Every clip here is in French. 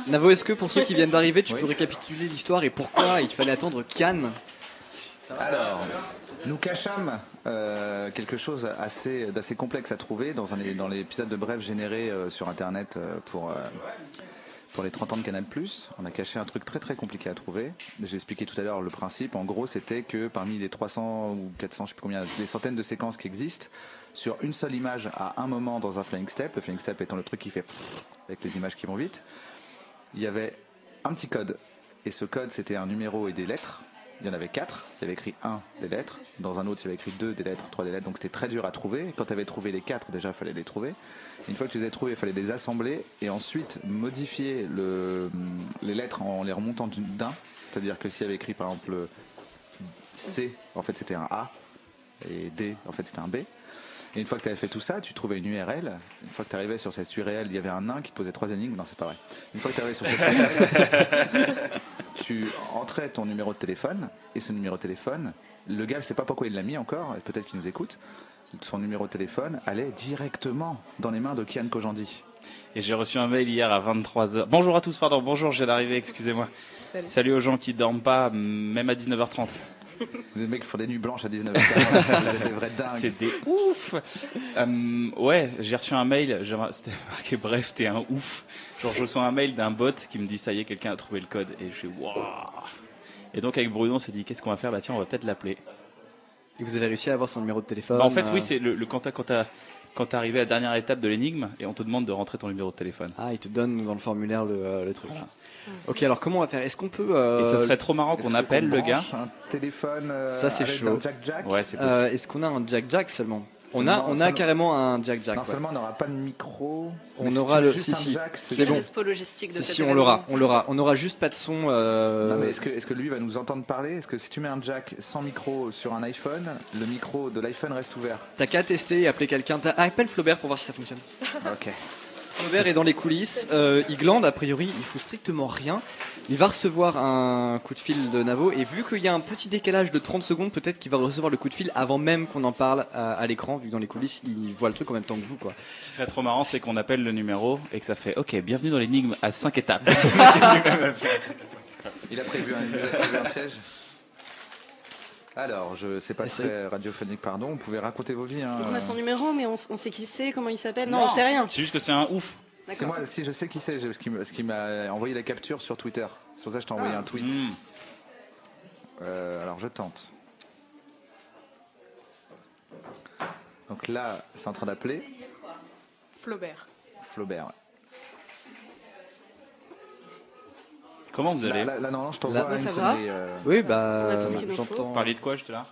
Navo, est-ce que pour ceux qui viennent d'arriver, tu peux récapituler l'histoire et pourquoi il fallait attendre Cannes? Alors, nous cachâmes quelque chose d'assez complexe à trouver dans l'épisode de Bref généré sur Internet pour les 30 ans de Canal+. On a caché un truc très très compliqué à trouver. J'ai expliqué tout à l'heure le principe. En gros, c'était que parmi les 300 ou 400, je sais plus combien, des centaines de séquences qui existent, sur une seule image à un moment dans un flying step, le flying step étant le truc qui fait avec les images qui vont vite, il y avait un petit code. Et ce code, c'était un numéro et des lettres. Il y en avait 4, il y avait écrit 1 des lettres, dans un autre il y avait écrit 2 des lettres, 3 des lettres, donc c'était très dur à trouver. Quand tu avais trouvé les 4, déjà il fallait les trouver. Une fois que tu les avais trouvés, il fallait les assembler et ensuite modifier les lettres en les remontant d'un. C'est-à-dire que s'il y avait écrit par exemple C, en fait c'était un A, et D, en fait c'était un B. Et une fois que tu avais fait tout ça, tu trouvais une URL. Une fois que tu arrivais sur cette URL, il y avait un nain qui te posait 3 énigmes. Non, c'est pas vrai. Une fois que tu arrivais sur cette URL, tu entrais ton numéro de téléphone. Et ce numéro de téléphone, le gars ne sait pas pourquoi il l'a mis encore, et peut-être qu'il nous écoute. Son numéro de téléphone allait directement dans les mains de Kian Kojandi. Et j'ai reçu un mail hier à 23h. Bonjour à tous, pardon. Bonjour, je viens d'arriver, excusez-moi. Salut aux gens qui dorment pas, même à 19h30. Les mecs font des nuits blanches à 19h40. C'est des vrais dingues. C'est des ouf. Ouais, j'ai reçu un mail. C'était marqué bref, t'es un ouf. Genre, je reçois un mail d'un bot qui me dit ça y est, quelqu'un a trouvé le code. Et je suis waouh. Et donc avec Bruno, on s'est dit qu'est-ce qu'on va faire? Bah tiens, on va peut-être l'appeler. Et vous avez réussi à avoir son numéro de téléphone? Bah, en fait, oui, c'est quand t'es arrivé à la dernière étape de l'énigme et on te demande de rentrer ton numéro de téléphone. Ah, il te donne dans le formulaire le truc. Voilà. Ok, alors comment on va faire? Est-ce qu'on peut... Et ce serait trop marrant qu'on appelle le gars. Un téléphone ça c'est avec chaud. un jack-jack. Ouais, c'est possible. Est-ce qu'on a un jack-jack seulement? On a carrément un jack-jack. Non seulement on n'aura pas le micro, on aura le... Si, c'est bon. Logistique de Si, on l'aura. On aura juste pas de son. Non, mais est-ce que lui va nous entendre parler? Est-ce que si tu mets un jack sans micro sur un iPhone, le micro de l'iPhone reste ouvert? T'as qu'à tester et appeler quelqu'un. Appelle Flaubert pour voir si ça fonctionne. Ok. Flaubert est dans les coulisses. Il glande, a priori, il fout strictement rien. Il va recevoir un coup de fil de Navo et vu qu'il y a un petit décalage de 30 secondes, peut-être qu'il va recevoir le coup de fil avant même qu'on en parle à l'écran, vu que dans les coulisses, il voit le truc en même temps que vous, quoi. Ce qui serait trop marrant, c'est qu'on appelle le numéro et que ça fait OK, bienvenue dans l'énigme à 5 étapes. Il a prévu un piège. Alors, je sais pas très radiophonique, pardon. Vous pouvez raconter vos vies. Hein. On a son numéro, mais on sait qui c'est, comment il s'appelle. Non, on sait rien. C'est juste que c'est un ouf. C'est moi, si je sais qui c'est, parce qu'il m'a envoyé la capture sur Twitter. C'est pour ça que je t'ai envoyé un tweet. Alors je tente. Donc là, c'est en train d'appeler. Flaubert. Flaubert. Ouais. Comment vous allez? Là, non, je t'envoie une ça sonnerie. Oui, bah, On a tout ce qu'il nous faut. j'entends. Parler de quoi, j'étais là?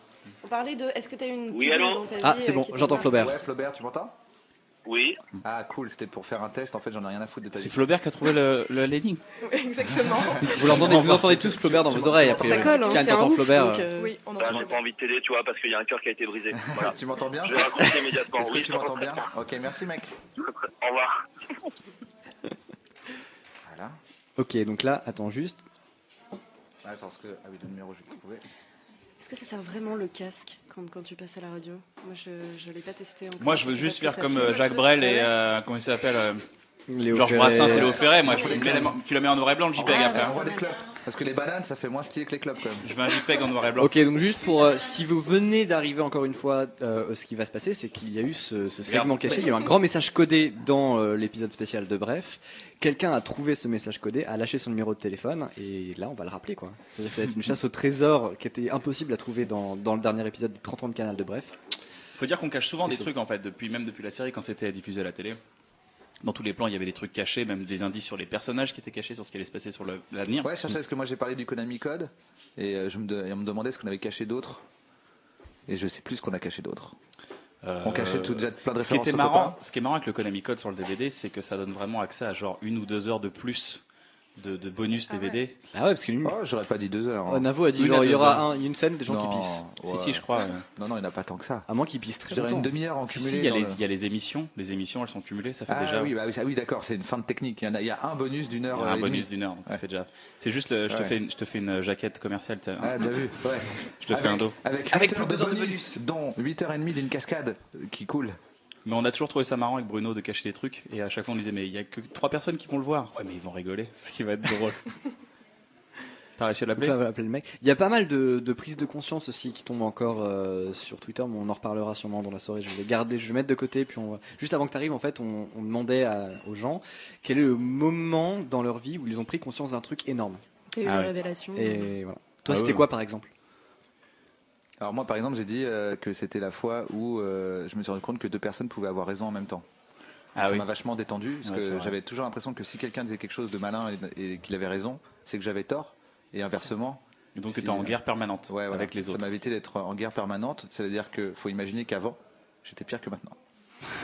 On parlait de. Est-ce que tu as une. Oui, allô? dans ta vie, Ah, c'est bon, qui te j'entends marque Flaubert. Ouais, Flaubert, tu m'entends? Oui. Ah, cool, c'était pour faire un test. En fait, j'en ai rien à foutre de ta vie. C'est Flaubert qui a trouvé l'énigme. Exactement. Vous entendez tous Flaubert dans vos oreilles. Après, Ça colle, hein, Quand c'est un t'entends ouf. Flaubert, Donc, Oui, on Bah, entend. j'ai pas envie de t'aider, tu vois, parce qu'il y a un cœur qui a été brisé. Voilà. Tu m'entends bien? Je vais raccrocher immédiatement. Est-ce que Oui, tu je m'entends t'entends bien? très Ok, merci mec. Au revoir. Voilà. Ok, donc là, attends juste. Attends, ah oui, le numéro, je vais le trouver. Est-ce que ça sert vraiment le casque quand tu passes à la radio? Moi, je l'ai pas testé encore. Moi, je veux sais juste pas ce faire que ça comme fait. Jacques Brel et comment il s'appelle Léo Georges Ferré. Brassens et Léo Ferré. Moi, tu la mets en noir et blanc, le JPEG Ah, après. ouais, hein. On voit des clubs. Parce que les bananes, ça fait moins stylé que les clubs quand même. Je veux un JPEG en noir et blanc. Ok, donc juste pour si vous venez d'arriver encore une fois, ce qui va se passer, c'est qu'il y a eu ce segment caché. Il y a eu un grand message codé dans l'épisode spécial de Bref. Quelqu'un a trouvé ce message codé, a lâché son numéro de téléphone, et là on va le rappeler, quoi. C'est-à-dire que ça va être une chasse au trésor qui était impossible à trouver dans le dernier épisode des 30 ans de Canal de Bref. Faut dire qu'on cache souvent des trucs en fait, depuis la série quand c'était diffusé à la télé. Dans tous les plans, il y avait des trucs cachés, même des indices sur les personnages qui étaient cachés, sur ce qui allait se passer sur l'avenir. Ouais, je cherchais, parce que moi j'ai parlé du Konami Code, et on me demandait ce qu'on avait caché d'autre. Et je sais plus ce qu'on a caché d'autre. On cachait tout déjà plein de références. Ce qui est marrant avec le Konami Code sur le DVD, c'est que ça donne vraiment accès à genre 1 ou 2 heures de plus de bonus DVD. Ah ouais, parce que lui, Oh, j'aurais pas dit 2 heures. Hein. Navo a dit Une genre à il y 2 aura heures. une scène des gens Non, qui pissent. ouais. Si, je crois. Non, il n'y en a pas tant que ça. À moins qu'ils pissent très Je dirais longtemps. une demi-heure en Si, cumulé. il y a dans il y a les émissions. Les émissions, elles sont cumulées, ça fait Ah déjà. oui, oui, d'accord, c'est une fin de technique. Il y a un bonus d'une heure. Il y a un et bonus demie. d'1 heure, donc ça Ouais. fait déjà. C'est juste, je te fais une jaquette commerciale. Ah, bien vu. Ouais. Je te fais un dos. Avec Avec 8 plus heures de de 2 heures de bonus, dont 8h30 d'une cascade qui coule. Mais on a toujours trouvé ça marrant avec Bruno de cacher les trucs. Et à chaque fois, on disait, mais il y a que 3 personnes qui vont le voir. Ouais, mais ils vont rigoler. C'est ça qui va être drôle. T'as réussi à On l'appeler? peut appeler le mec. Il y a pas mal de prises de conscience aussi qui tombent encore sur Twitter, mais on en reparlera sûrement dans la soirée. Je vais les garder, je vais mettre de côté. Puis juste avant que tu arrives, en fait, on demandait aux gens quel est le moment dans leur vie où ils ont pris conscience d'un truc énorme. T'as eu une révélation. Et voilà. Toi, c'était quoi, par exemple? Alors moi, par exemple, j'ai dit que c'était la fois où je me suis rendu compte que 2 personnes pouvaient avoir raison en même temps. Ça m'a vachement détendu, parce que j'avais toujours l'impression que si quelqu'un disait quelque chose de malin et qu'il avait raison, c'est que j'avais tort, et inversement. Et donc tu étais en guerre permanente avec les autres. Ça m'a évité d'être en guerre permanente, c'est-à-dire qu'il faut imaginer qu'avant, j'étais pire que maintenant.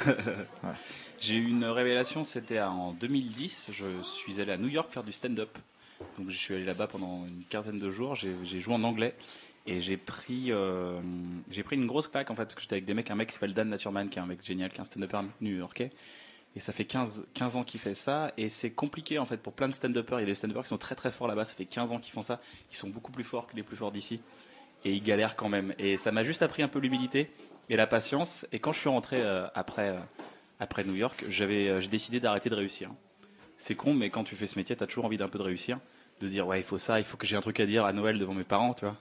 Voilà. J'ai eu une révélation, c'était en 2010, je suis allé à New York faire du stand-up. Donc je suis allé là-bas pendant une quinzaine de jours, j'ai joué en anglais. Et j'ai pris une grosse claque en fait, parce que j'étais avec un mec qui s'appelle Dan Naturman, qui est un mec génial, qui est un stand-upper new-yorkais. Et ça fait 15 ans qu'il fait ça. Et c'est compliqué en fait pour plein de stand-uppers. Il y a des stand-uppers qui sont très très forts là-bas, ça fait 15 ans qu'ils font ça. Ils sont beaucoup plus forts que les plus forts d'ici. Et ils galèrent quand même. Et ça m'a juste appris un peu l'humilité et la patience. Et quand je suis rentré après New York, j'ai décidé d'arrêter de réussir. C'est con, mais quand tu fais ce métier, tu as toujours envie d'un peu de réussir. De dire, ouais, il faut que j'ai un truc à dire à Noël devant mes parents, tu vois.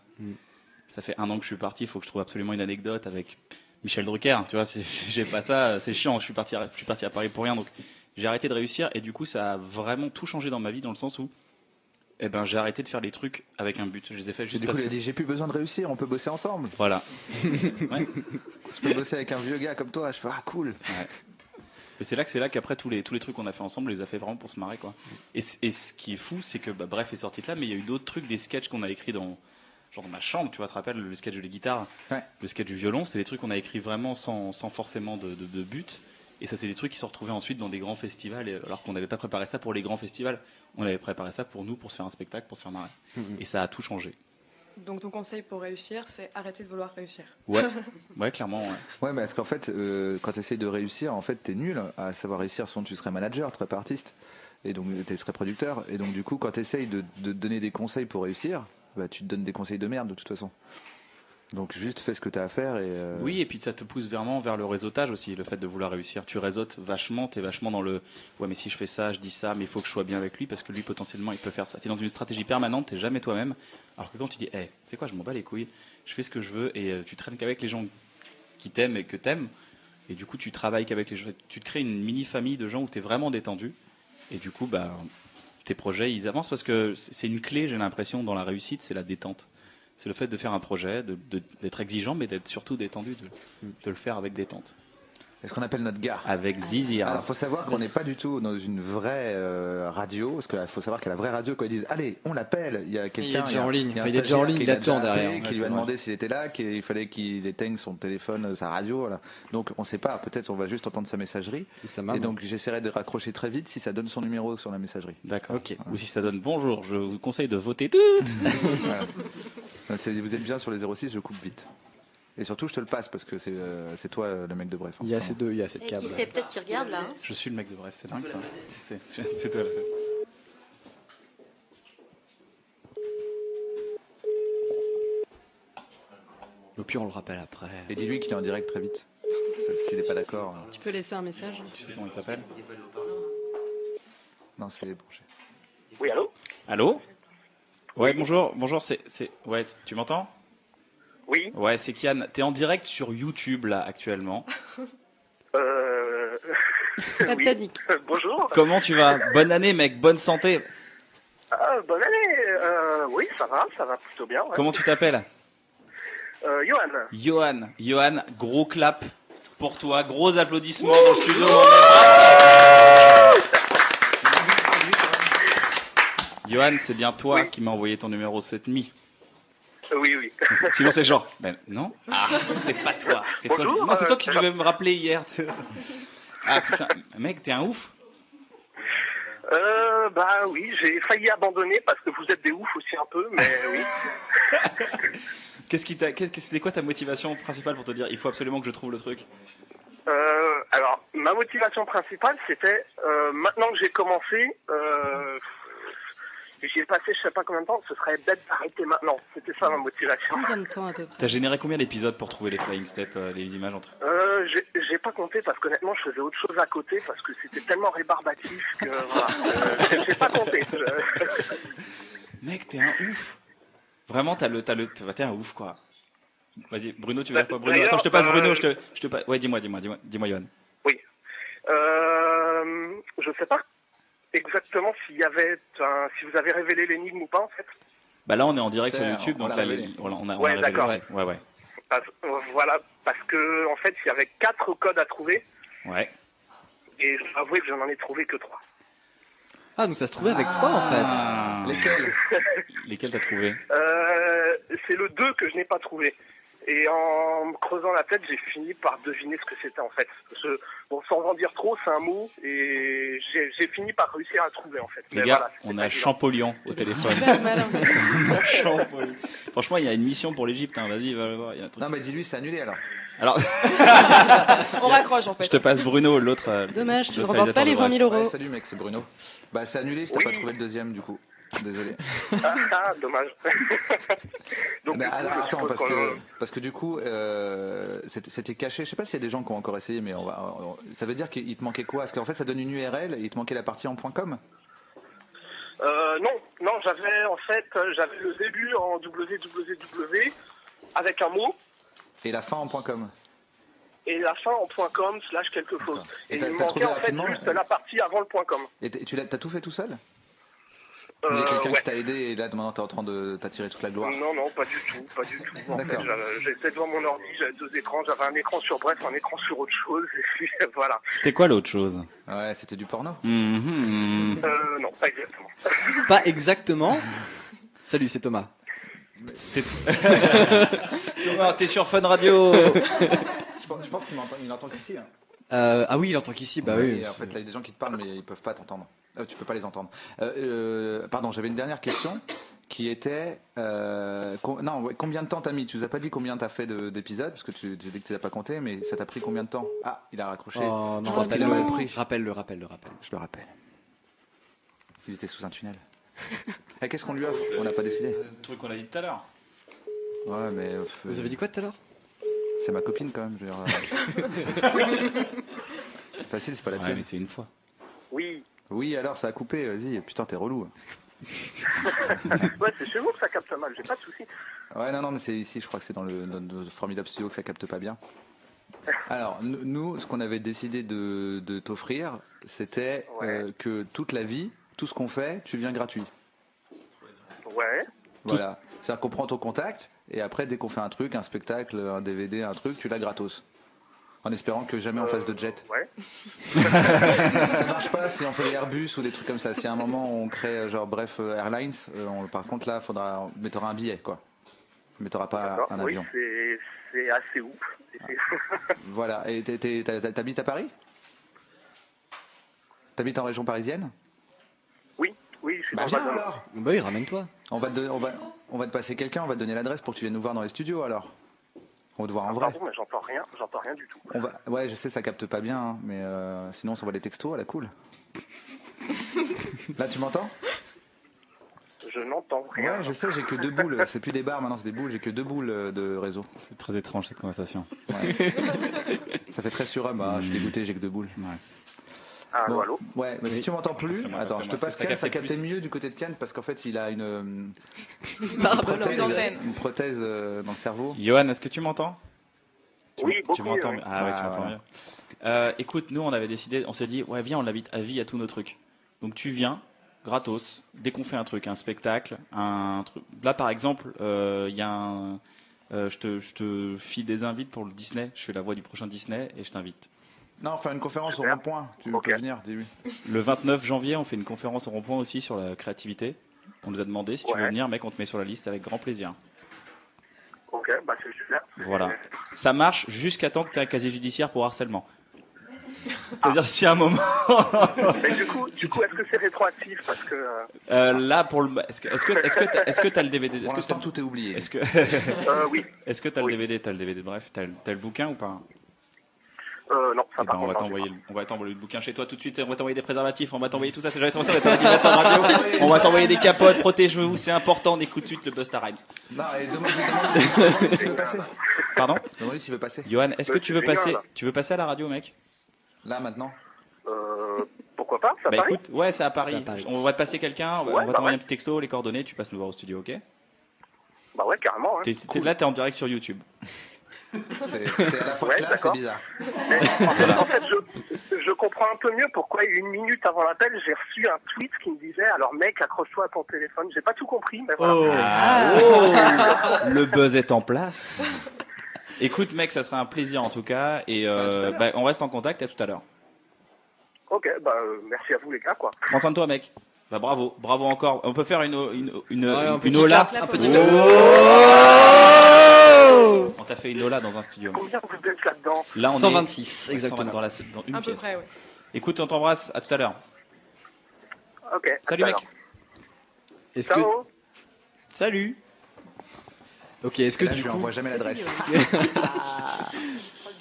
Ça fait 1 an que je suis parti, il faut que je trouve absolument une anecdote avec Michel Drucker, tu vois, si j'ai pas ça, c'est chiant, je suis parti à Paris pour rien, donc j'ai arrêté de réussir, et du coup ça a vraiment tout changé dans ma vie, dans le sens où j'ai arrêté de faire les trucs avec un but, je les ai fait juste du coup, il a dit, j'ai plus besoin de réussir, on peut bosser ensemble. Voilà. Ouais. Je peux bosser avec un vieux gars comme toi, je fais, ah cool. Ouais. Et c'est là qu'après tous les trucs qu'on a fait ensemble, on les a fait vraiment pour se marrer, quoi. Et ce qui est fou, c'est que Bref est sorti de là, mais il y a eu d'autres trucs, des sketchs qu'on a écrits dans ma chambre, tu vois, te rappelles le sketch de la guitare, le sketch du violon, c'est des trucs qu'on a écrits vraiment sans forcément de but. Et ça, c'est des trucs qui sont retrouvés ensuite dans des grands festivals, alors qu'on n'avait pas préparé ça pour les grands festivals. On avait préparé ça pour nous, pour se faire un spectacle, pour se faire marrer. Et ça a tout changé. Donc ton conseil pour réussir, c'est arrêter de vouloir réussir. Ouais, clairement. Ouais, mais parce qu'en fait, quand tu essayes de réussir, en fait, t'es nul à savoir réussir, sinon tu serais manager, tu serais pas artiste, et donc tu serais producteur. Et donc du coup, quand tu essayes de donner des conseils pour réussir, tu te donnes des conseils de merde de toute façon. Donc juste fais ce que tu as à faire. Oui, et puis ça te pousse vraiment vers le réseautage aussi, le fait de vouloir réussir. Tu réseautes vachement, tu es vachement dans le « ouais mais si je fais ça, je dis ça, mais il faut que je sois bien avec lui parce que lui potentiellement il peut faire ça ». Tu es dans une stratégie permanente, tu n'es jamais toi-même. Alors que quand tu dis « c'est quoi, je m'en bats les couilles, je fais ce que je veux » et tu traînes qu'avec les gens qui t'aiment et que t'aimes, et du coup tu travailles qu'avec les gens, tu te crées une mini-famille de gens où tu es vraiment détendu, et du coup tes projets ils avancent, parce que c'est une clé, j'ai l'impression, dans la réussite, c'est la détente. C'est le fait de faire un projet, d'être exigeant, mais d'être surtout détendu, de le faire avec détente. C'est ce qu'on appelle notre gars. Avec Zizira. Alors, il faut savoir qu'on n'est pas du tout dans une vraie radio, parce qu'il faut savoir qu'à la vraie radio, quand ils disent allez, on l'appelle, il y a quelqu'un. Il est déjà en ligne. Il est déjà en ligne, il attend derrière. Qui lui a demandé s'il était là, qu'il fallait qu'il éteigne son téléphone, sa radio. Voilà. Donc, on ne sait pas. Peut-être on va juste entendre sa messagerie. Et donc, j'essaierai de raccrocher très vite si ça donne son numéro sur la messagerie. D'accord. Ok. Ou si ça donne bonjour, je vous conseille de voter toutes. Voilà. Vous êtes bien sur les 06, je coupe vite. Et surtout, je te le passe parce que c'est toi le mec de Bref. Il y a ces deux, il y a cette câble. Qui c'est peut-être qui regarde là. Je suis le mec de Bref, c'est dingue ça. C'est toi la vedette. Au pire, on le rappelle après. Et dis-lui qu'il est en direct très vite. S'il n'est pas d'accord. Tu peux laisser un message. Tu sais comment il s'appelle? Non, c'est branché. Oui, allô? Allô? Ouais, bonjour, ouais, tu m'entends? Oui. Ouais, c'est Kian. T'es en direct sur YouTube là actuellement. Pas de panique. Bonjour. Comment tu vas? Bonne année, mec. Bonne santé. Bonne année. Oui, ça va plutôt bien. Ouais. Comment tu t'appelles? Johan. Johan, gros clap pour toi, gros applaudissements dans le studio. Johan, c'est bien toi qui m'as envoyé ton numéro cette nuit. Oui. Sinon c'est genre, non. Ah, c'est pas toi. C'est toi. Non, c'est toi qui devais me rappeler hier. Ah putain, mec, t'es un ouf. Oui, j'ai failli abandonner parce que vous êtes des oufs aussi un peu, mais oui. C'était quoi ta motivation principale pour te dire, il faut absolument que je trouve le truc? Alors, ma motivation principale, c'était, maintenant que j'ai commencé, j'y ai passé je sais pas combien de temps, ce serait bête d'arrêter maintenant. C'était ça ma motivation. Combien de temps à peu près? T'as généré combien d'épisodes pour trouver les flying steps, les images entre? J'ai pas compté parce qu'honnêtement, je faisais autre chose à côté parce que c'était tellement rébarbatif que voilà. J'ai pas compté. Mec, t'es un ouf. Vraiment, t'es un ouf, quoi. Vas-y, Bruno, tu veux dire quoi, Bruno? Attends, je te passe Bruno, ouais, dis-moi, Yohan. Oui. Je sais pas exactement si vous avez révélé l'énigme ou pas, en fait. Bah là, on est en direct sur YouTube, donc là, on a révélé. D'accord. Ouais. Voilà, parce que, en fait, il y avait 4 codes à trouver. Ouais. Et je dois avouer que je n'en ai trouvé que 3. Ah, donc ça se trouvait avec 3 en fait. Lesquels t'as trouvé? C'est le 2 que je n'ai pas trouvé. Et en me creusant la tête, j'ai fini par deviner ce que c'était en fait. Bon, sans en dire trop, c'est un mot, et j'ai fini par réussir à le trouver en fait. Les gars, on a Champollion au téléphone. Super malin. Champollion. Franchement, il y a une mission pour l'Égypte, hein. Vas-y, va le voir. Non, mais dis-lui, c'est annulé alors. Alors, On raccroche en fait. je te passe Bruno, l'autre. Dommage, tu ne l'autre remportes pas les 20 000 Ouais, euros. salut mec, c'est Bruno. Bah, c'est annulé si t'as Oui. pas trouvé le deuxième du coup. Désolé. Dommage. Donc, Mais, du coup, je attends, suppose parce que du coup, c'était caché. Je sais pas s'il y a des gens qui ont encore essayé, mais ça veut dire qu'il te manquait quoi? Parce qu'en fait, ça donne une URL et il te manquait la partie en .com. Non, j'avais le début en www avec un mot Et la fin en .com. et la fin en .com / quelque chose. Et Et t'as il me trouvé manquait en fait rapidement juste la partie avant le .com. Et t'as tout fait tout seul? Ou il y a quelqu'un Ouais. qui t'a aidé et là maintenant t'es en train de t'attirer toute la gloire? Non, pas du tout. En fait, D'accord. j'étais devant mon ordi, j'avais 2 écrans, j'avais un écran sur Bref, un écran sur autre chose, et puis voilà. C'était quoi l'autre chose? Ouais, c'était du porno. Mhm. Non, pas exactement. Pas exactement. Salut, c'est Thomas. Thomas, t'es sur Fun Radio. Je pense qu'il entend qu'ici. Hein. Ah oui, il entend qu'ici, bah oui. Et en fait, là, il y a des gens qui te parlent, mais ils peuvent pas t'entendre. Tu peux pas les entendre. Pardon, j'avais une dernière question qui était combien de temps t'as mis? Tu nous as pas dit combien t'as fait d'épisodes parce que tu dis que tu l'as pas compté, mais ça t'a pris combien de temps? Ah, il a raccroché. Oh, Je non, pense qu'il a mal pris. Rappelle-le. Je le rappelle. Il était sous un tunnel. Eh, qu'est-ce qu'on lui offre? On n'a pas décidé. Le truc qu'on a dit tout à l'heure. Ouais, mais Vous avez dit quoi tout à l'heure? c'est ma copine quand même. Je veux dire, c'est facile, c'est pas la Ouais, tienne. mais c'est une fois. Oui. Oui, alors ça a coupé. Vas-y, putain, t'es relou. Ouais, c'est chez vous que ça capte mal, j'ai pas de soucis. Ouais, non, mais c'est ici, je crois que c'est dans le formidable studio que ça capte pas bien. Alors, nous, ce qu'on avait décidé de t'offrir, c'était que toute la vie, tout ce qu'on fait, tu viens gratuit. Ouais. Voilà. C'est-à-dire qu'on prend ton contact, et après, dès qu'on fait un truc, un spectacle, un DVD, un truc, tu l'as gratos. En espérant que jamais on fasse de jet. Ouais. Ça marche pas si on fait des Airbus ou des trucs comme ça. Si à un moment on crée genre Bref Airlines, par contre là, mais t'auras un billet quoi. Mais t'auras pas D'accord. un Oui, avion. c'est assez ouf. Voilà. Et t'habites à Paris? T'habites en région parisienne? Oui, je suis Bah dans viens le Val-de-Marne. alors. Bah oui, ramène-toi. On va te passer quelqu'un, on va te donner l'adresse pour que tu viennes nous voir dans les studios alors. On va te voir en vrai. Pardon, mais j'entends rien du tout. Ouais, je sais, ça capte pas bien, hein, mais sinon on s'envoie des textos à la cool. Là, tu m'entends? Je n'entends rien. Ouais, je sais, j'ai que 2 boules. C'est plus des barres maintenant, c'est des boules. J'ai que 2 boules de réseau. C'est très étrange cette conversation. Ouais. Ça fait très surhomme. Ah, je suis dégoûté, j'ai que 2 boules. Ouais. Allô, allô. Ouais, mais si tu m'entends plus, Passe-moi, attends, je te passe ça Ken, ça captait captait plus. mieux du côté de Ken parce qu'en fait il a une d'antenne. prothèse dans le cerveau. Johan, est-ce que tu m'entends? Oui, beaucoup Tu m'entends mieux, mieux. oui. Ah ouais, tu Ah, m'entends voilà. mieux. Écoute, nous on avait décidé, on s'est dit, ouais, viens, on l'invite à vie à tous nos trucs. Donc tu viens, gratos, dès qu'on fait un truc, un spectacle, un truc. Là par exemple, il y a un. Je te file des invites pour le Disney. Je fais la voix du prochain Disney et je t'invite. Non, faire une conférence Super. au rond-point. Tu Ok. peux venir, dis-lui. Le 29 janvier, on fait une conférence au rond-point aussi sur la créativité. On nous a demandé si tu veux Ouais. venir, mec, on te met sur la liste avec grand plaisir. Ok, bah c'est super. Voilà. Ça marche jusqu'à temps que tu aies un casier judiciaire pour harcèlement. C'est-à-dire si à un moment. Mais du coup, est-ce que c'est rétroactif? Parce que. Là pour le. Est-ce que t'as le DVD? Pour l'instant, tout est oublié. Est-ce que Oui. est-ce que t'as Oui. le DVD? T'as le DVD? Bref, t'as le bouquin ou pas? Non, ça Eh par ben, on va contre, non, t'envoyer le bouquin chez toi tout de suite. On va t'envoyer des préservatifs, on va t'envoyer tout ça. C'est jamais trop ça. On va t'envoyer des radio. On va t'envoyer des capotes. Protégez-vous, c'est important. On écoute tout de suite le Busta Rhymes. Non, et demande-lui s'il veut passer. Pardon, Demande-lui s'il veut passer. Johan, est-ce que Mais tu veux c'est génial, passer là. Tu veux passer à la radio, mec? Là, maintenant. Pourquoi pas, ça Bah Paris. écoute, ouais, c'est à Paris. C'est à Paris. On va te passer quelqu'un. On va Ouais, bah t'envoyer ouais. un petit texto, les coordonnées. Tu passes nous voir au studio, ok? Bah ouais, carrément. Hein. Là, t'es en direct sur YouTube. C'est à la fois Ouais, classe et d'accord. bizarre. En fait, je comprends un peu mieux pourquoi 1 minute avant l'appel, j'ai reçu un tweet qui me disait alors mec, accroche-toi à ton téléphone. J'ai pas tout compris, mais voilà. Le buzz est en place. Écoute, mec, ça sera un plaisir en tout cas. Et on reste en contact. À tout à l'heure. Ok, bah merci à vous les gars quoi. Prends soin de toi, mec. Bah bravo encore. On peut faire une un petit ola. clap, un petit On t'a fait une ola dans un studio. Combien vous êtes là-dedans? Là, on 126, est exactement. dans une À peu pièce. près, oui. Écoute, on t'embrasse. À tout à l'heure. Ok. Salut, à mec. tout à l'heure. Est-ce que... Ciao. Salut. Ok, est-ce que Là, du je lui coup, envoie jamais l'adresse.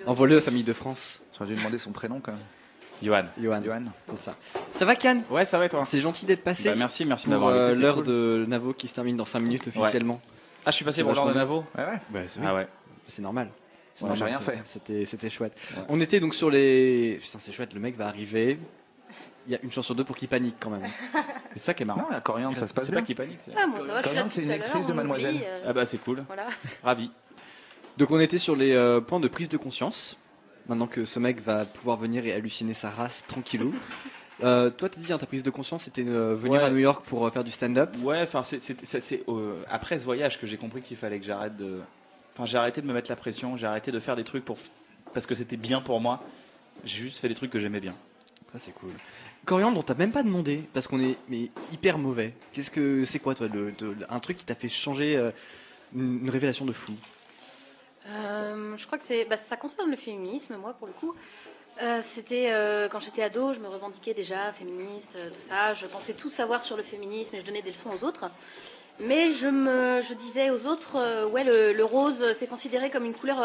envoie-le à Famille de France, J'aurais dû demander son prénom quand même. Johan. Johan. Johan. C'est ça. Ça va, Cannes? Ouais, ça va et toi? C'est gentil d'être passé. Bah, merci de Pour m'avoir invité. c'est l'heure cool. de Navo qui se termine dans 5 minutes officiellement. Ah, je suis passé C'est pour l'heure de vachement Navo. Ouais, ouais. Bah, Ah ouais. c'est normal. C'est Ouais, normal, j'ai rien fait. C'était chouette. On était donc sur les. Putain, c'est chouette, le mec va arriver. Il y a une chance sur deux pour qu'il panique quand même. C'est ça qui est marrant. Non, la Coriandre, ça se passe C'est bien. pas qui panique. c'est- Ah, bon, ça va, je suis là Coriandre, c'est depuis une tout à l'heure, actrice de on Mademoiselle. oublie, Ah bah c'est cool. Voilà. Ravi. Donc on était sur les points de prise de conscience. Maintenant que ce mec va pouvoir venir et halluciner sa race tranquillou. Toi, t'as dit, hein, ta prise de conscience, c'était venir Ouais. à New York pour faire du stand-up. Ouais, enfin c'est après ce voyage que j'ai compris qu'il fallait que j'arrête de. Enfin, j'ai arrêté de me mettre la pression. J'ai arrêté de faire des trucs parce que c'était bien pour moi. J'ai juste fait des trucs que j'aimais bien. Ça, c'est cool. Coriandre, on t'a même pas demandé, parce qu'on est hyper mauvais. Qu'est-ce que c'est quoi, toi, un truc qui t'a fait changer une révélation de fou? Je crois que ça concerne le féminisme, moi, pour le coup. C'était quand j'étais ado, je me revendiquais déjà féministe, tout ça. Je pensais tout savoir sur le féminisme et je donnais des leçons aux autres. Mais je disais aux autres, ouais, le rose, c'est considéré comme une couleur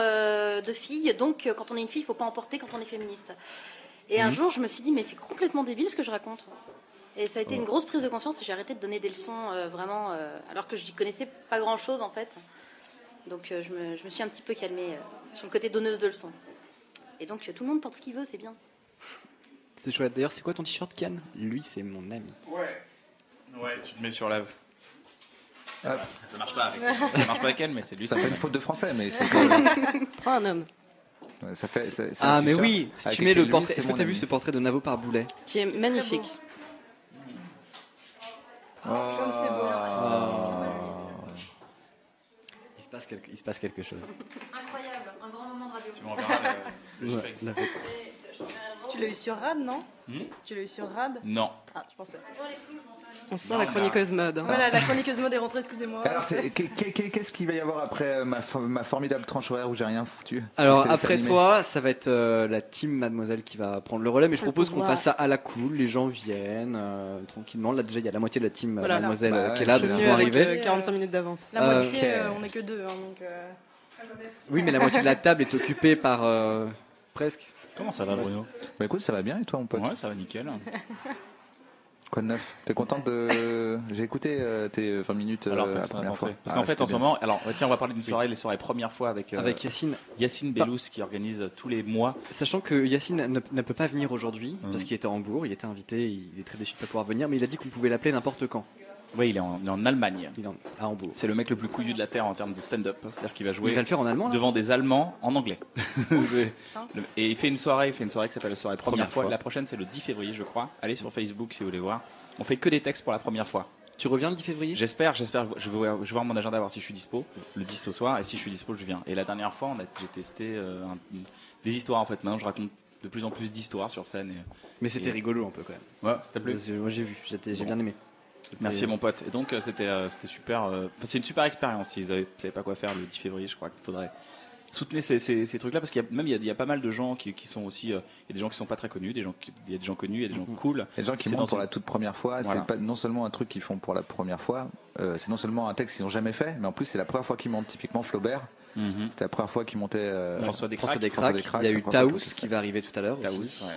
de fille, donc quand on est une fille, il faut pas en porter quand on est féministe. Et un jour, je me suis dit, mais c'est complètement débile ce que je raconte. Et ça a été une grosse prise de conscience et j'ai arrêté de donner des leçons vraiment, alors que je n'y connaissais pas grand-chose en fait. Donc je me suis un petit peu calmée sur le côté donneuse de leçons. Et donc tout le monde porte ce qu'il veut, c'est bien. C'est chouette. D'ailleurs, c'est quoi ton t-shirt, Cannes? Lui, c'est mon ami. Ouais, tu te mets sur la. Ah. Ça marche pas avec elle, mais c'est lui. Ça c'est fait mon une ami. faute de français, mais c'est. Prends un homme Ça fait. c'est Ah, un mais t-shirt oui, si avec tu mets écrit le portrait. lui, c'est Est-ce que mon t'as vu ami. ce portrait de Navo par Boulet? qui est magnifique. Il se passe quelque chose. Incroyable, un grand moment de radio. Tu m'enverras le Ouais, JPEG. Tu l'as eu sur Rad, non Hmm Tu l'as eu sur Rad Non. Ah, je pensais. On sent Non, la mais chroniqueuse mode. hein. Voilà, la chroniqueuse mode est rentrée, excusez-moi. Alors, qu'est-ce qu'il va y avoir après ma formidable tranche horaire où j'ai rien foutu? Alors Je te laisse après animer. toi, ça va être la team Mademoiselle qui va prendre le relais, mais je Faut le propose qu'on pouvoir. fasse ça à la cool, les gens viennent tranquillement. Là déjà, il y a la moitié de la team Voilà. Mademoiselle Bah qui est ouais, là, je donc suis ils Venu vont avec arriver. 45 minutes d'avance. La moitié, Ok. on est que deux, hein, donc. Oui, mais la moitié de la table est occupée par presque. Comment ça va, Bruno? Bah écoute, ça va bien et toi, mon pote? Ouais, ça va nickel. Quoi de neuf? T'es contente de. J'ai écouté tes 20 minutes Alors, la t'as ça première pensé. fois. Parce Ah, qu'en fait, c'était en ce bien. moment, alors tiens, on va parler d'une soirée, les soirées première fois avec Avec Yacine. Yacine Bellous qui organise tous les mois. Sachant que Yacine ne peut pas venir aujourd'hui Mhm. parce qu'il était à Hambourg, il était invité, il est très déçu de ne pas pouvoir venir, mais il a dit qu'on pouvait l'appeler n'importe quand. Oui, il est en Allemagne. Il est à Hambourg. C'est le mec le plus couillu de la terre en termes de stand-up. C'est-à-dire qu'il va Il jouer va le faire en allemand là devant des Allemands en anglais. Et il fait une soirée qui s'appelle la soirée première fois. fois. La prochaine, c'est le 10 février, je crois. Allez sur Facebook si vous voulez voir. On fait que des textes pour la première fois. Tu reviens le 10 février? J'espère. Je vais voir mon agenda, voir si je suis dispo le 10 au soir. Et si je suis dispo, je viens. Et la dernière fois, j'ai testé des histoires en fait. Maintenant, je raconte de plus en plus d'histoires sur scène. Mais c'était Et- rigolo un peu quand même. Ouais, ça t'a plu? Moi j'ai vu, j'ai Bon. bien aimé. Merci mon pote. Et donc c'était super. C'est une super expérience. Si vous savez pas quoi faire le 10 février, je crois qu'il faudrait soutenir ces trucs-là parce qu'il y a pas mal de gens qui sont aussi. Il y a des gens qui sont pas très connus, il y a des gens connus, il y a des gens cool. Il y a des gens qui C'est montent dans pour une- la toute première fois. Voilà. C'est pas non seulement un truc qu'ils font pour la première fois, c'est non seulement un texte qu'ils n'ont jamais fait, mais en plus c'est la première fois qu'ils montent. Typiquement Flaubert, C'était la première fois qu'il montait. François Descraques. Il y a eu Taous qui va arriver tout à l'heure Taous, aussi. ouais.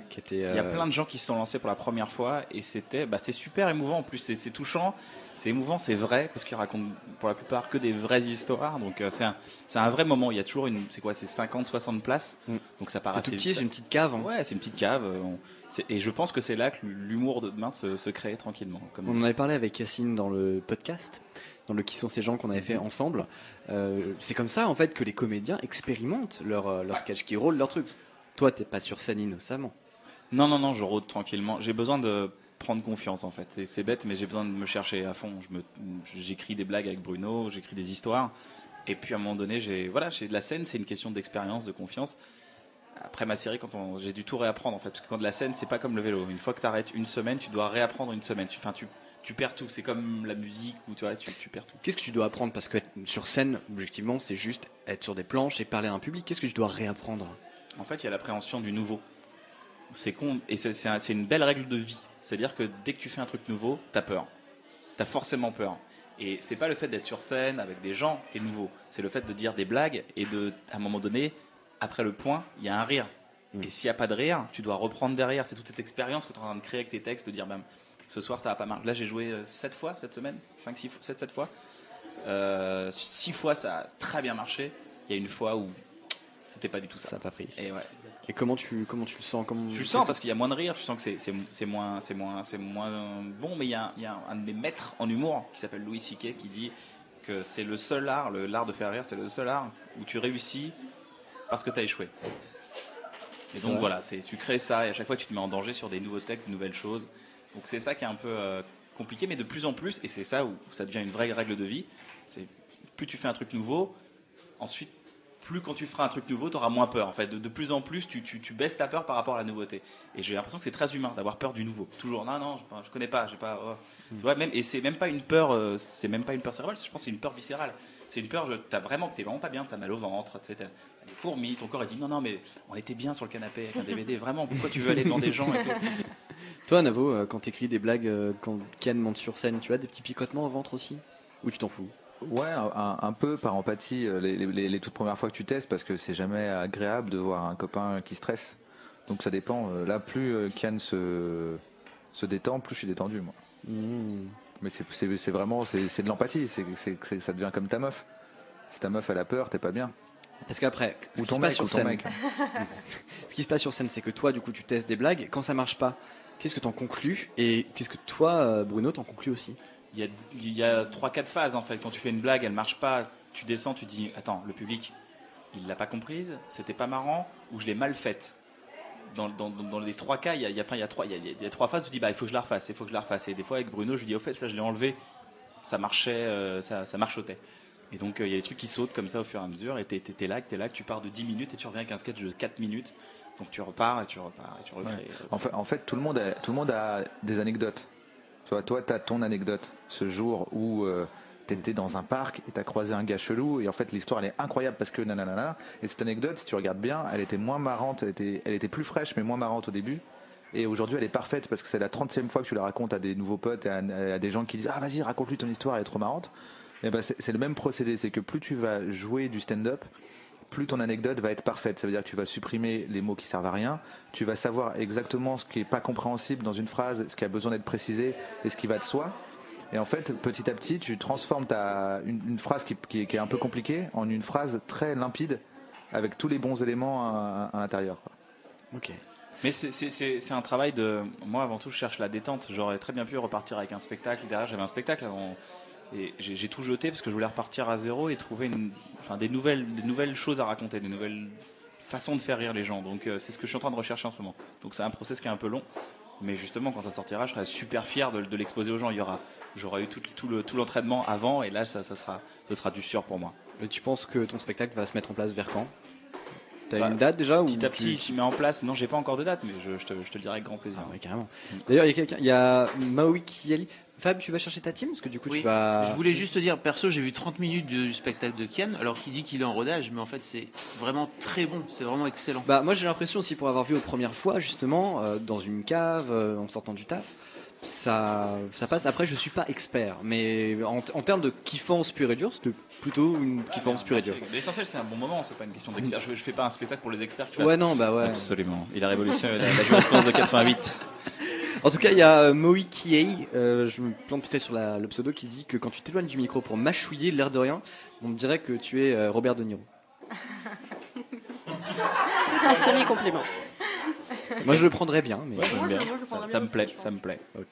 Qui était, Il y a plein de gens qui se sont lancés pour la première fois et c'est super émouvant en plus, c'est touchant, c'est émouvant, c'est vrai parce qu'ils racontent pour la plupart que des vraies histoires, donc c'est un vrai moment. Il y a toujours c'est 50-60 places, donc ça part assez tout petit, c'est une petite cave. Hein. Ouais, c'est une petite cave. Et je pense que c'est là que l'humour de demain se crée tranquillement. On en avait parlé avec Yacine dans le podcast, dans le Qui sont ces gens qu'on avait fait ensemble. C'est comme ça en fait que les comédiens expérimentent leur sketch, qui rôlent leur truc. Toi, t'es pas sur scène innocemment. Non, je rôde tranquillement. J'ai besoin de prendre confiance en fait. C'est bête, mais j'ai besoin de me chercher à fond. J'écris des blagues avec Bruno, j'écris des histoires. Et puis à un moment donné, j'ai de la scène, c'est une question d'expérience, de confiance. Après ma série, j'ai dû tout réapprendre en fait. Parce que quand de la scène, c'est pas comme le vélo. Une fois que tu arrêtes une semaine, tu dois réapprendre une semaine. Tu perds tout. C'est comme la musique où tu perds tout. Qu'est-ce que tu dois apprendre? Parce que sur scène, objectivement, c'est juste être sur des planches et parler à un public. Qu'est-ce que tu dois réapprendre? En fait, il y a l'appréhension du nouveau. C'est con, et c'est une belle règle de vie. C'est-à-dire que dès que tu fais un truc nouveau, t'as peur. T'as forcément peur. Et c'est pas le fait d'être sur scène avec des gens qui est nouveau. C'est le fait de dire des blagues et à un moment donné, après le point, il y a un rire. Et s'il n'y a pas de rire, tu dois reprendre derrière. C'est toute cette expérience que tu es en train de créer avec tes textes, de dire ce soir ça va pas marcher. Là j'ai joué 7 fois cette semaine, 7 fois. 6 fois ça a très bien marché. Il y a une fois où c'était pas du tout ça. Ça n'a pas pris. Et ouais. Et comment tu le sens? Je le sens parce qu'il y a moins de rire, je sens que c'est moins bon, mais il y a un de mes maîtres en humour qui s'appelle Louis C.K. qui dit que c'est le seul art, l'art de faire rire, c'est le seul art où tu réussis parce que tu as échoué. Et donc voilà, tu crées ça et à chaque fois tu te mets en danger sur des nouveaux textes, des nouvelles choses. Donc c'est ça qui est un peu compliqué, mais de plus en plus, et c'est ça où ça devient une vraie règle de vie, c'est plus tu fais un truc nouveau, ensuite plus quand tu feras un truc nouveau, tu auras moins peur. En fait, de plus en plus, tu baisses ta peur par rapport à la nouveauté. Et j'ai l'impression que c'est très humain d'avoir peur du nouveau. Toujours, non, je connais pas, j'ai pas. Oh. Tu vois, et c'est même pas une peur, c'est même pas une peur cérébrale. Je pense que c'est une peur viscérale. C'est une peur, t'es vraiment pas bien, t'as mal au ventre, t'as des fourmis, ton corps il dit non, mais on était bien sur le canapé avec un DVD. Vraiment, pourquoi tu veux aller devant des gens et tout. Toi, Navo, quand t'écris des blagues, quand Kian monte sur scène, tu as des petits picotements au ventre aussi? Ou tu t'en fous? Ouais, un peu par empathie les toutes premières fois que tu testes, parce que c'est jamais agréable de voir un copain qui stresse. Donc ça dépend. Là, plus Kian se détend, plus je suis détendu, moi. Mais c'est vraiment c'est de l'empathie. Ça devient comme ta meuf. Si ta meuf elle a peur, t'es pas bien. Parce qu'après, ou ton mec, ce qui se passe sur scène, c'est que toi, du coup, tu testes des blagues. Quand ça marche pas, qu'est-ce que t'en conclus? Et qu'est-ce que toi, Bruno, t'en conclus aussi? Il y a 3-4 phases en fait. Quand tu fais une blague, elle marche pas, tu descends, tu dis attends, le public, il l'a pas comprise, c'était pas marrant, ou je l'ai mal faite. Dans les 3 cas, il y a 3 phases où tu dis il faut que je la refasse, Et des fois avec Bruno, je lui dis au fait ça je l'ai enlevé, ça marchait, ça marchotait. Et donc il y a des trucs qui sautent comme ça au fur et à mesure, et t'es là, tu pars de 10 minutes et tu reviens avec un sketch de 4 minutes. Donc tu repars et tu recrées. Ouais. En fait, tout le monde a des anecdotes. Toi, tu as ton anecdote, ce jour où tu étais dans un parc et tu as croisé un gars chelou, et en fait l'histoire elle est incroyable parce que nanana, et cette anecdote, si tu regardes bien, elle était moins marrante, elle était plus fraîche mais moins marrante au début, et aujourd'hui elle est parfaite parce que c'est la 30e fois que tu la racontes à des nouveaux potes et à des gens qui disent ah vas-y raconte-lui ton histoire, elle est trop marrante. Et ben c'est le même procédé, c'est que plus tu vas jouer du stand-up, plus ton anecdote va être parfaite. Ça veut dire que tu vas supprimer les mots qui servent à rien, tu vas savoir exactement ce qui est pas compréhensible dans une phrase, ce qui a besoin d'être précisé et ce qui va de soi. Et en fait, petit à petit, tu transformes une phrase qui est un peu compliquée en une phrase très limpide avec tous les bons éléments à l'intérieur. Ok. Mais c'est un travail de... Moi, avant tout, je cherche la détente. J'aurais très bien pu repartir avec un spectacle. Derrière, j'avais un spectacle avant... Et j'ai tout jeté parce que je voulais repartir à zéro et trouver des nouvelles choses à raconter, des nouvelles façons de faire rire les gens. Donc c'est ce que je suis en train de rechercher en ce moment. Donc c'est un process qui est un peu long. Mais justement, quand ça sortira, je serai super fier de l'exposer aux gens. J'aurai eu tout l'entraînement avant, et là, ce sera du sûr pour moi. Et tu penses que ton spectacle va se mettre en place vers quand? T'as une date déjà? Petit à petit, il s'y met en place. Non, j'ai pas encore de date, mais je te le dirai avec grand plaisir. Ah, ouais, carrément. D'ailleurs, il y a Maui Kiali. Fab, tu vas chercher ta team? Parce que du coup, oui, tu vas... Je voulais juste te dire, perso, j'ai vu 30 minutes du spectacle de Kian, alors qu'il dit qu'il est en rodage, mais en fait, c'est vraiment très bon, c'est vraiment excellent. Moi, j'ai l'impression aussi, pour avoir vu aux premières fois, justement, dans une cave, en sortant du taf, ça passe. Après, je suis pas expert, mais en termes de kiffance pure et dure, c'était plutôt une kiffance pure et dure. L'essentiel, c'est un bon moment, c'est pas une question d'expert. Je fais pas un spectacle pour les experts qui Ouais, non, bah ouais. Absolument. Il a révolutionné la jurisprudence de 88. En tout cas, il y a Moï Kiei, je me plante peut-être sur le pseudo, qui dit que quand tu t'éloignes du micro pour mâchouiller, l'air de rien, on dirait que tu es Robert De Niro. C'est un semi-compliment. Moi, je le prendrais bien, mais Ouais, j'aime bien. Moi, je le prendrais Ça bien me plaît, aussi, je ça me plaît. ok.